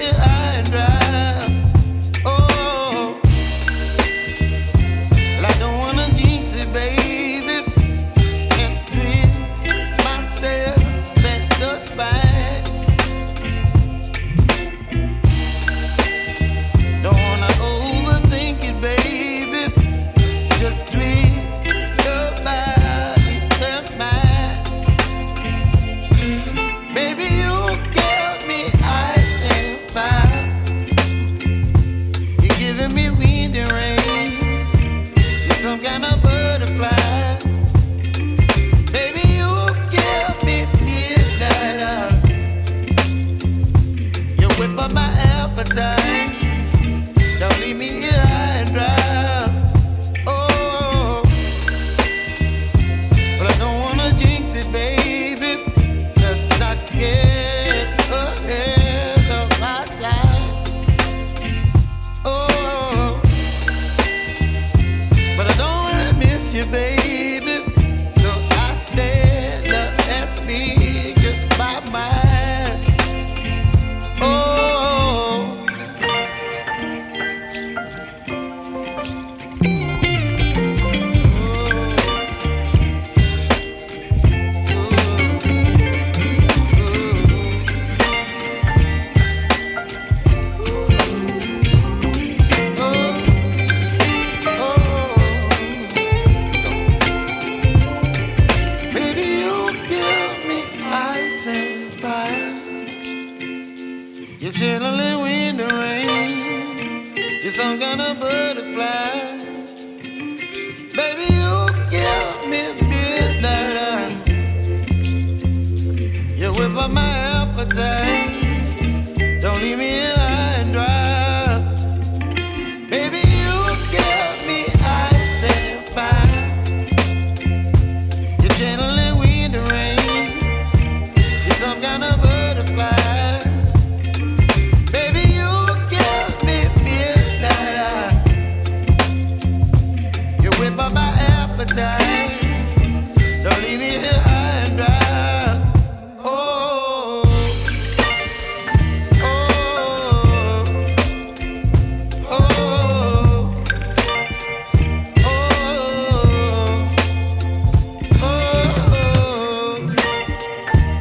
here high and dry. Oh, well, I don't wanna jinx it, baby, and twist myself at the spine. Don't wanna overthink it, baby. It's just twist your body and mine. Baby, you give me ice and fire. You're giving me wind and rain. You're some kind of butterfly. Baby, you give me midnight. You whip up my appetite. Don't leave me here high and dry. Oh, but I don't wanna jinx it, baby. Let's not get ahead of my time. Oh, but I don't wanna miss you, baby. So I stand up and speak just my mind. Oh. Baby, you give me ice and fire. You're channeling wind and rain. You're some kind of butterfly. Baby, you give me midnight. You whip up my appetite. Don't leave me here high and dry. Baby, you give me ice and fire. You're channeling wind and rain. You're some kind of butterfly. Baby, you give me midnight. You whip up my appetite.